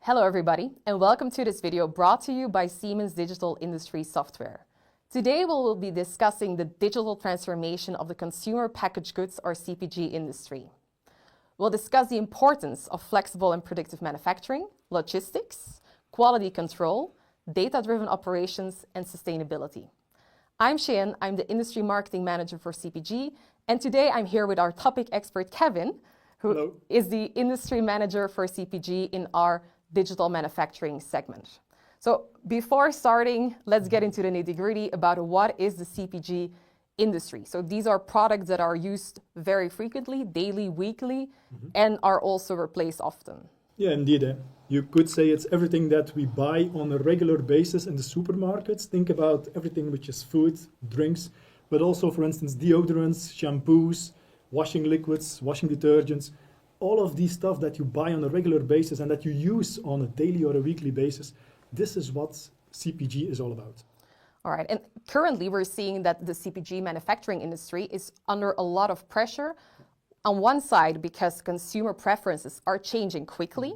Hello everybody, and welcome to this video brought to you by Siemens Digital Industries Software. Today we will be discussing the digital transformation of the consumer packaged goods or CPG industry. We'll discuss the importance of flexible and predictive manufacturing, logistics, quality control, data-driven operations, and sustainability. I'm Cheyenne, I'm the Industry Marketing Manager for CPG, and today I'm here with our topic expert Kevin, who is the Industry Manager for CPG in our Digital Manufacturing segment. So before starting, let's get into the nitty-gritty about what is the CPG industry. So these are products that are used very frequently, daily, weekly, and are also replaced often. Yeah, indeed. You could say it's everything that we buy on a regular basis in the supermarkets. Think about everything which is food, drinks, but also, for instance, deodorants, shampoos, washing liquids, washing detergents. All of these stuff that you buy on a regular basis and that you use on a daily or a weekly basis, this is what CPG is all about. All right, and currently we're seeing that the CPG manufacturing industry is under a lot of pressure. On one side, because consumer preferences are changing quickly,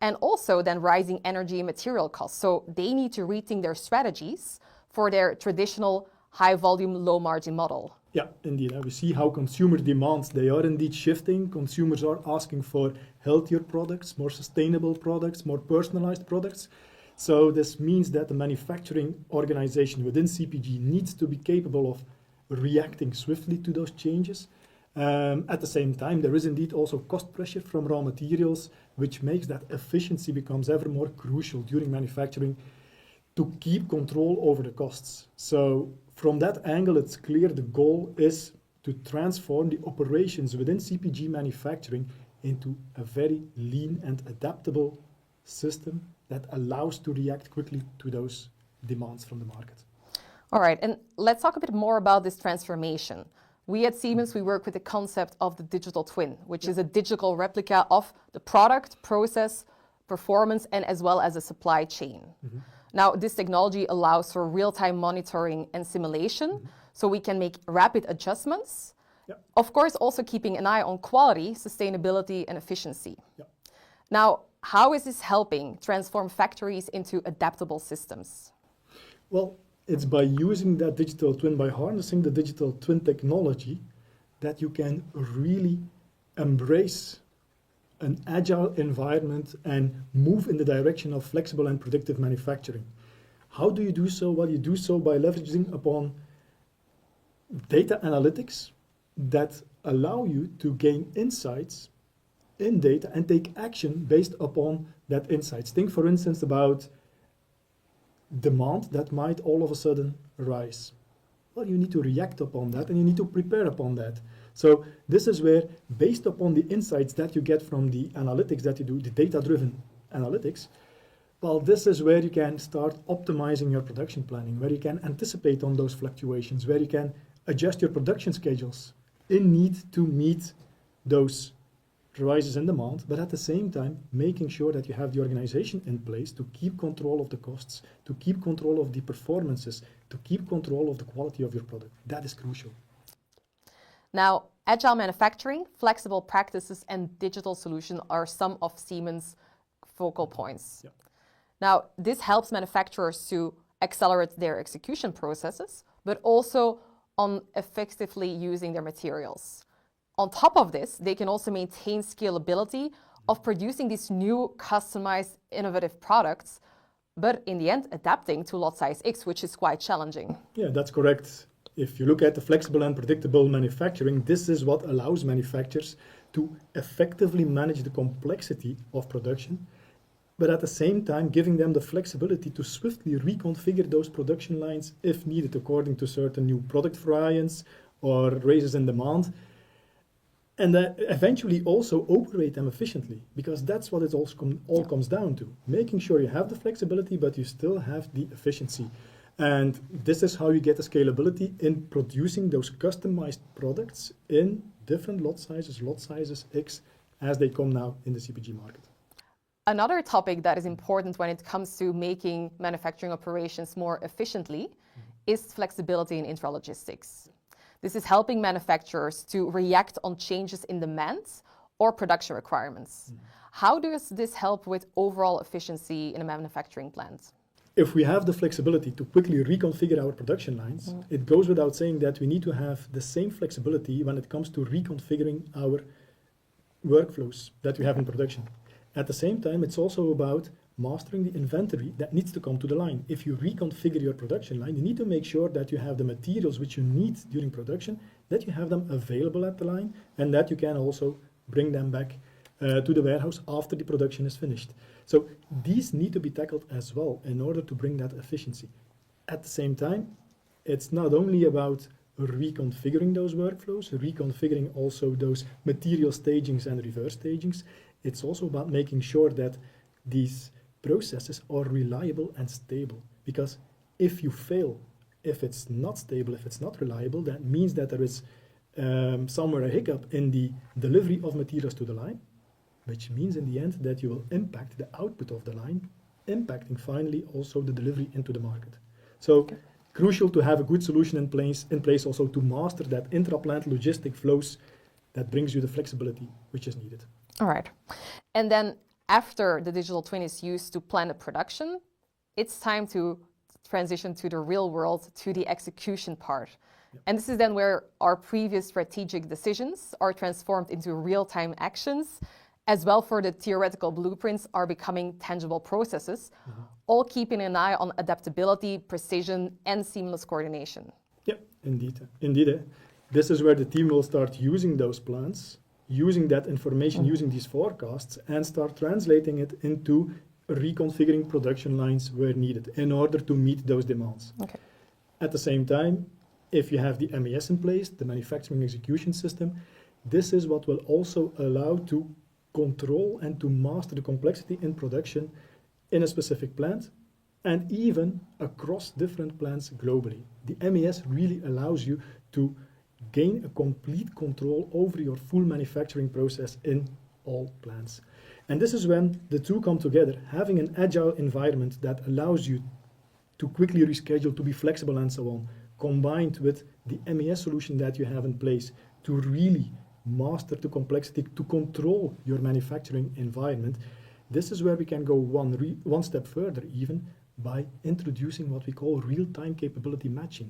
and also then rising energy and material costs. So they need to rethink their strategies for their traditional high volume, low margin model. Yeah, indeed. We see how consumer demands, they are indeed shifting. Consumers are asking for healthier products, more sustainable products, more personalized products. So this means that the manufacturing organization within CPG needs to be capable of reacting swiftly to those changes. At the same time, there is indeed also cost pressure from raw materials, which makes that efficiency becomes ever more crucial during manufacturing to keep control over the costs. So from that angle, it's clear the goal is to transform the operations within CPG manufacturing into a very lean and adaptable system that allows to react quickly to those demands from the market. All right, and let's talk a bit more about this transformation. We at Siemens, we work with the concept of the digital twin, which is a digital replica of the product, process, performance, and as well as a supply chain. Now, this technology allows for real-time monitoring and simulation, so we can make rapid adjustments. Of course, also keeping an eye on quality, sustainability, and efficiency. Now, how is this helping transform factories into adaptable systems? Well, it's by using that digital twin, by harnessing the digital twin technology, that you can really embrace an agile environment and move in the direction of flexible and predictive manufacturing. How do you do so? Well, you do so by leveraging upon data analytics that allow you to gain insights in data and take action based upon that insights. Think, for instance, about demand that might all of a sudden rise. Well, you need to react upon that and you need to prepare upon that. So this is where, based upon the insights that you get from the analytics that you do, the data-driven analytics, well, this is where you can start optimizing your production planning, where you can anticipate on those fluctuations, where you can adjust your production schedules in need to meet those rises in demand, but at the same time, making sure that you have the organization in place to keep control of the costs, to keep control of the performances, to keep control of the quality of your product. That is crucial. Now, agile manufacturing, flexible practices, and digital solutions are some of Siemens' focal points. Now, this helps manufacturers to accelerate their execution processes, but also on effectively using their materials. On top of this, they can also maintain scalability of producing these new customized, innovative products, but in the end, adapting to lot size X, which is quite challenging. Yeah, that's correct. If you look at the flexible and predictable manufacturing, this is what allows manufacturers to effectively manage the complexity of production, but at the same time giving them the flexibility to swiftly reconfigure those production lines if needed according to certain new product variants or raises in demand, and eventually also operate them efficiently, because that's what it all comes down to. Making sure you have the flexibility, but you still have the efficiency. And this is how you get the scalability in producing those customized products in different lot sizes X, as they come now in the CPG market. Another topic that is important when it comes to making manufacturing operations more efficiently is flexibility in intralogistics. This is helping manufacturers to react on changes in demand or production requirements. How does this help with overall efficiency in a manufacturing plant? If we have the flexibility to quickly reconfigure our production lines, it goes without saying that we need to have the same flexibility when it comes to reconfiguring our workflows that we have in production. At the same time, it's also about mastering the inventory that needs to come to the line. If you reconfigure your production line, you need to make sure that you have the materials which you need during production, that you have them available at the line, and that you can also bring them back to the warehouse after the production is finished. So these need to be tackled as well in order to bring that efficiency. At the same time, it's not only about reconfiguring those workflows, reconfiguring also those material stagings and reverse stagings. It's also about making sure that these processes are reliable and stable. Because if you fail, if it's not stable, if it's not reliable, that means that there is somewhere a hiccup in the delivery of materials to the line, which means in the end that you will impact the output of the line, impacting finally also the delivery into the market. So crucial to have a good solution in place also to master that intra-plant logistic flows that brings you the flexibility which is needed. All right. And then after the digital twin is used to plan the production, it's time to transition to the real world, to the execution part. Yep. And this is then where our previous strategic decisions are transformed into real-time actions, as well for the theoretical blueprints are becoming tangible processes, all keeping an eye on adaptability, precision, and seamless coordination. Yeah, indeed. This is where the team will start using those plans, using that information, using these forecasts, and start translating it into reconfiguring production lines where needed in order to meet those demands. Okay. At the same time, if you have the MES in place, the manufacturing execution system, this is what will also allow to control and to master the complexity in production in a specific plant and even across different plants globally. The MES really allows you to gain a complete control over your full manufacturing process in all plants. And this is when the two come together, having an agile environment that allows you to quickly reschedule, to be flexible and so on, combined with the MES solution that you have in place to really master the complexity, to control your manufacturing environment. This is where we can go one step further even by introducing what we call real-time capability matching,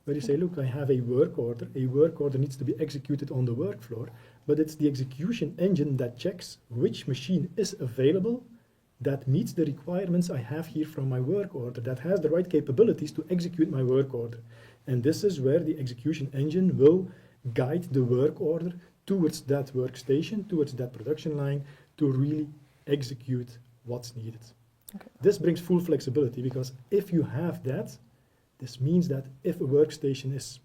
where you say, look, I have a work order needs to be executed on the work floor, but it's the execution engine that checks which machine is available that meets the requirements I have here from my work order, that has the right capabilities to execute my work order. And this is where the execution engine will guide the work order towards that workstation, towards that production line, to really execute what's needed. Okay. This brings full flexibility, because if you have that, this means that if a workstation is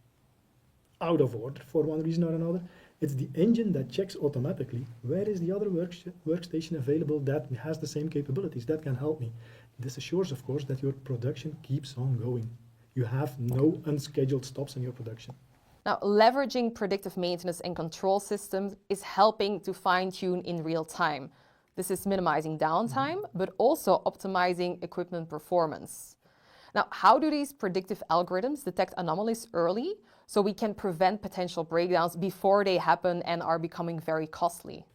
out of order for one reason or another, it's the engine that checks automatically where is the other workstation available that has the same capabilities, that can help me. This assures, of course, that your production keeps on going. You have no unscheduled stops in your production. Now, leveraging predictive maintenance and control systems is helping to fine-tune in real time. This is minimizing downtime, but also optimizing equipment performance. Now, how do these predictive algorithms detect anomalies early so we can prevent potential breakdowns before they happen and are becoming very costly?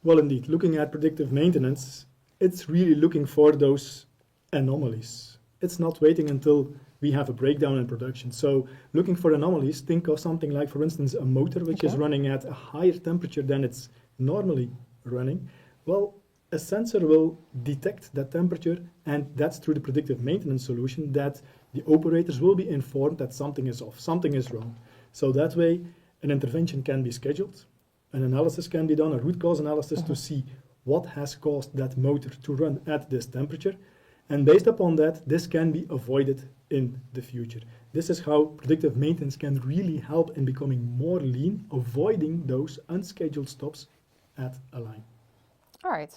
Well, indeed, looking at predictive maintenance, it's really looking for those anomalies. It's not waiting until we have a breakdown in production. So looking for anomalies, think of something like, for instance, a motor which is running at a higher temperature than it's normally running. Well, a sensor will detect that temperature, and that's through the predictive maintenance solution that the operators will be informed that something is off, something is wrong. So that way, an intervention can be scheduled, an analysis can be done, a root cause analysis to see what has caused that motor to run at this temperature. And based upon that, this can be avoided in the future. This is how predictive maintenance can really help in becoming more lean, avoiding those unscheduled stops at a line. All right.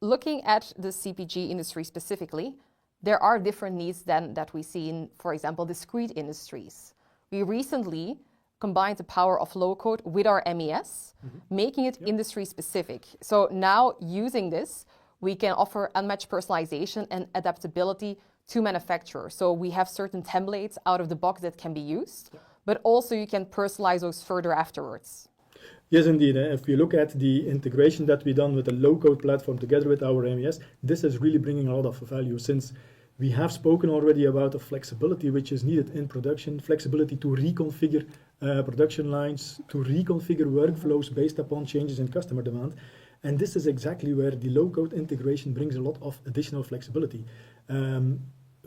Looking at the CPG industry specifically, there are different needs than that we see in, for example, discrete industries. We recently combined the power of low-code with our MES, making it industry specific. So now using this, we can offer unmatched personalization and adaptability to manufacturers. So we have certain templates out of the box that can be used, but also you can personalize those further afterwards. Yes, indeed. If we look at the integration that we've done with the low-code platform together with our MES, this is really bringing a lot of value, since we have spoken already about the flexibility which is needed in production, flexibility to reconfigure production lines, to reconfigure workflows based upon changes in customer demand. And this is exactly where the low-code integration brings a lot of additional flexibility.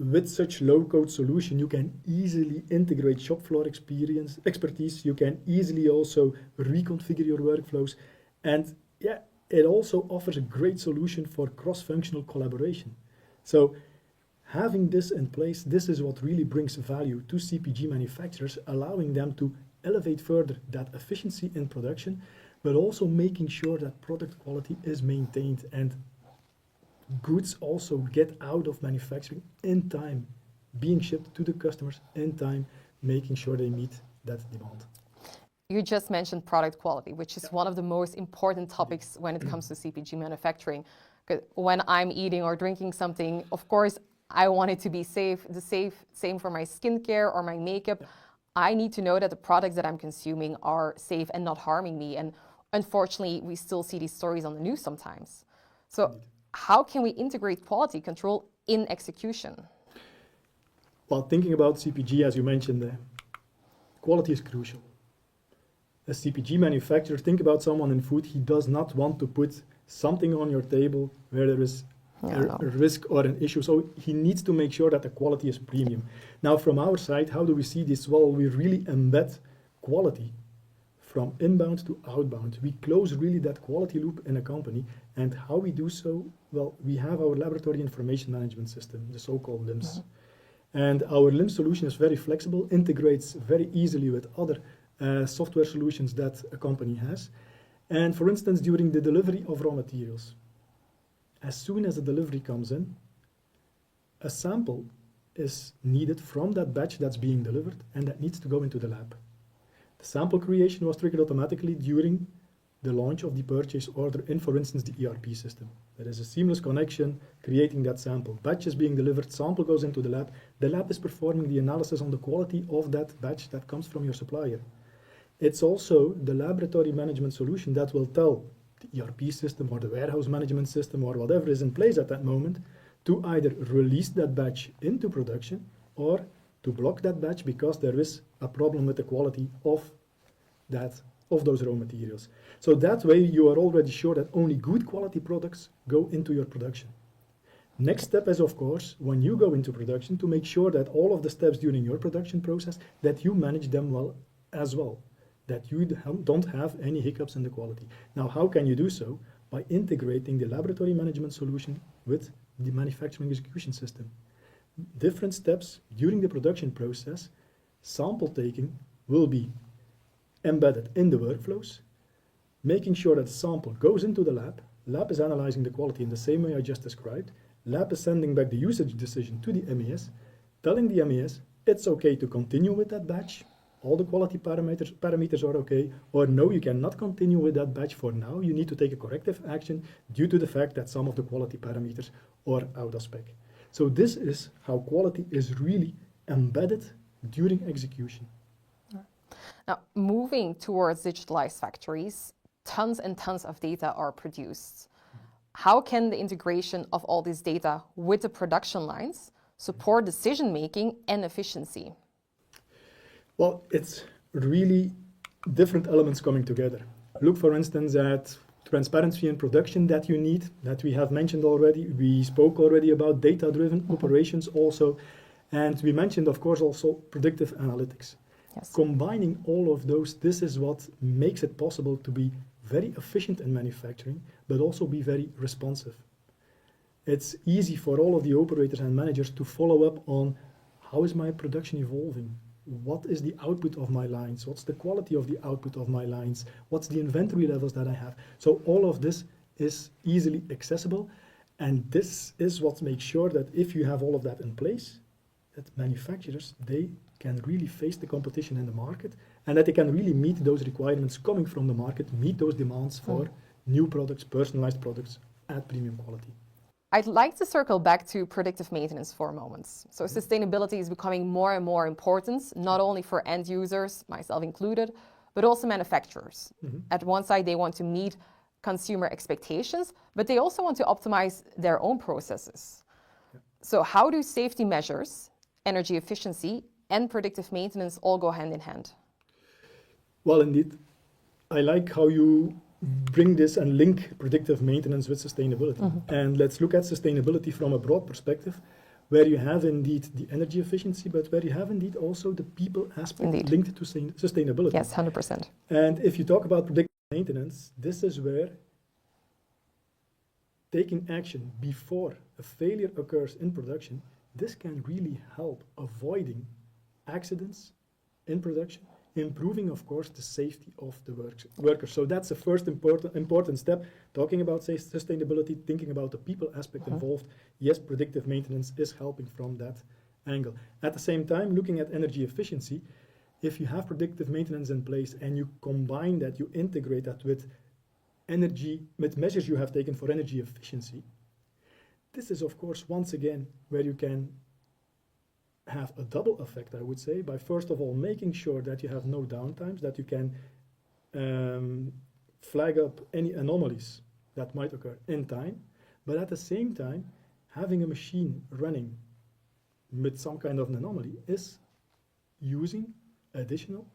With such low-code solution, you can easily integrate shop floor expertise. You can easily also reconfigure your workflows. And yeah, it also offers a great solution for cross-functional collaboration. So having this in place, this is what really brings value to CPG manufacturers, allowing them to elevate further that efficiency in production, but also making sure that product quality is maintained and goods also get out of manufacturing in time, being shipped to the customers in time, making sure they meet that demand. You just mentioned product quality, which is one of the most important topics when it comes to CPG manufacturing. When I'm eating or drinking something, of course, I want it to be safe. Same for my skincare or my makeup. I need to know that the products that I'm consuming are safe and not harming me. And unfortunately, we still see these stories on the news sometimes. So how can we integrate quality control in execution? Well, thinking about CPG, as you mentioned, quality is crucial. A CPG manufacturer, think about someone in food, he does not want to put something on your table where there is a risk or an issue. So he needs to make sure that the quality is premium. Now, from our side, how do we see this? Well, we really embed quality from inbound to outbound. We close really that quality loop in a company. And how we do so? Well, we have our laboratory information management system, the so-called LIMS. And our LIMS solution is very flexible, integrates very easily with other software solutions that a company has. And for instance, during the delivery of raw materials, as soon as the delivery comes in, a sample is needed from that batch that's being delivered, and that needs to go into the lab. The sample creation was triggered automatically during the launch of the purchase order in, for instance, the ERP system. There is a seamless connection creating that sample. Batch is being delivered, sample goes into the lab. The lab is performing the analysis on the quality of that batch that comes from your supplier. It's also the laboratory management solution that will tell the ERP system or the warehouse management system or whatever is in place at that moment to either release that batch into production or to block that batch because there is a problem with the quality of those raw materials. So that way you are already sure that only good quality products go into your production. Next step is, of course, when you go into production, to make sure that all of the steps during your production process, that you manage them well as well, that you don't have any hiccups in the quality. Now, how can you do so? By integrating the laboratory management solution with the manufacturing execution system. Different steps during the production process, sample taking will be embedded in the workflows, making sure that the sample goes into the lab. Lab is analyzing the quality in the same way I just described. Lab is sending back the usage decision to the MES, telling the MES it's okay to continue with that batch. All the quality parameters are okay, or no, you cannot continue with that batch for now. You need to take a corrective action due to the fact that some of the quality parameters are out of spec. So this is how quality is really embedded during execution. Now, moving towards digitalized factories, tons and tons of data are produced. How can the integration of all this data with the production lines support decision-making and efficiency? Well, it's really different elements coming together. Look, for instance, at transparency in production that you need, that we have mentioned already. We spoke already about data-driven operations also. And we mentioned, of course, also predictive analytics. Yes. Combining all of those, this is what makes it possible to be very efficient in manufacturing, but also be very responsive. It's easy for all of the operators and managers to follow up on how is my production evolving? What is the output of my lines? What's the quality of the output of my lines? What's the inventory levels that I have? So all of this is easily accessible. And this is what makes sure that if you have all of that in place, that manufacturers, they can really face the competition in the market and that they can really meet those requirements coming from the market, meet those demands for new products, personalized products at premium quality. I'd like to circle back to predictive maintenance for a moment. So sustainability is becoming more and more important, not only for end users, myself included, but also manufacturers. Mhm. At one side, they want to meet consumer expectations, but they also want to optimize their own processes. Yeah. So how do safety measures, energy efficiency, and predictive maintenance all go hand in hand? Well, indeed, I like how you bring this and link predictive maintenance with sustainability. And let's look at sustainability from a broad perspective, where you have indeed the energy efficiency, but where you have indeed also the people aspect Indeed. linked to sustainability. Yes, 100%. And if you talk about predictive maintenance, this is where taking action before a failure occurs in production, this can really help avoiding accidents in production, improving, of course, the safety of the workers. So that's the first important step. Talking about sustainability, thinking about the people aspect involved. Yes, predictive maintenance is helping from that angle. At the same time, looking at energy efficiency, if you have predictive maintenance in place and you combine that, you integrate that with measures you have taken for energy efficiency, this is, of course, once again, where you can have a double effect, I would say, by first of all making sure that you have no downtimes, that you can flag up any anomalies that might occur in time, but at the same time, having a machine running with some kind of an anomaly is using additional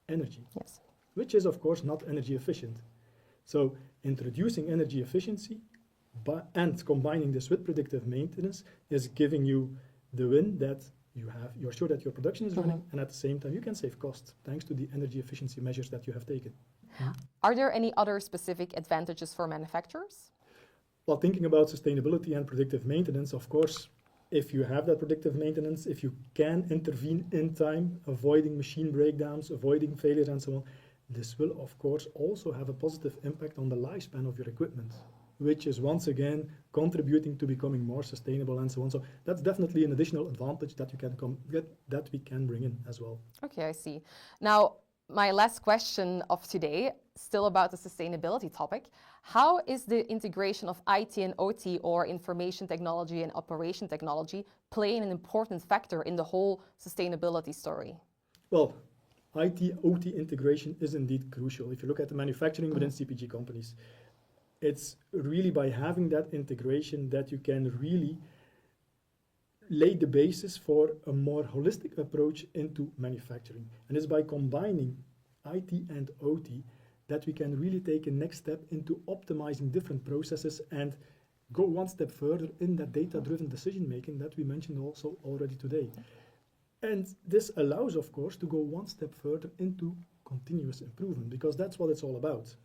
energy, Yes. which is, of course, not energy efficient. So introducing energy efficiency and combining this with predictive maintenance is giving you the win that you're sure that your production is running, and at the same time you can save costs thanks to the energy efficiency measures that you have taken. Are there any other specific advantages for manufacturers? Well, thinking about sustainability and predictive maintenance, of course, if you have that predictive maintenance, if you can intervene in time, avoiding machine breakdowns, avoiding failures and so on, this will, of course, also have a positive impact on the lifespan of your equipment, which is once again contributing to becoming more sustainable and so on. So that's definitely an additional advantage that you can that we can bring in as well. Okay, I see. Now, my last question of today, still about the sustainability topic. How is the integration of IT and OT, or information technology and operation technology, playing an important factor in the whole sustainability story? Well, IT-OT integration is indeed crucial. If you look at the manufacturing within CPG companies, it's really by having that integration that you can really lay the basis for a more holistic approach into manufacturing. And it's by combining IT and OT that we can really take a next step into optimizing different processes and go one step further in that data-driven decision making that we mentioned also already today. And this allows, of course, to go one step further into continuous improvement, because that's what it's all about.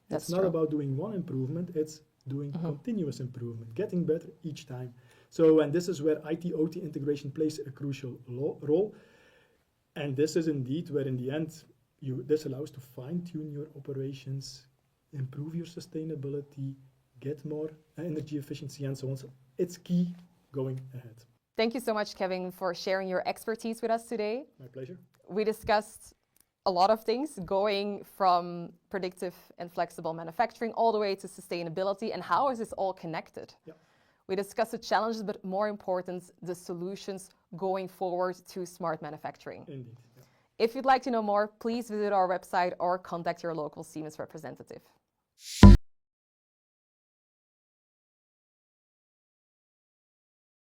That's it's not true. about doing one improvement, it's doing continuous improvement, getting better each time. So, and this is where IT-OT integration plays a crucial role. And this is indeed where in the end, this allows to fine-tune your operations, improve your sustainability, get more energy efficiency and so on. So it's key going ahead. Thank you so much, Kevin, for sharing your expertise with us today. My pleasure. We discussed a lot of things, going from predictive and flexible manufacturing all the way to sustainability, and how is this all connected? Yeah. We discussed the challenges, but more important, the solutions going forward to smart manufacturing. Indeed. Yeah. If you'd like to know more, please visit our website or contact your local Siemens representative.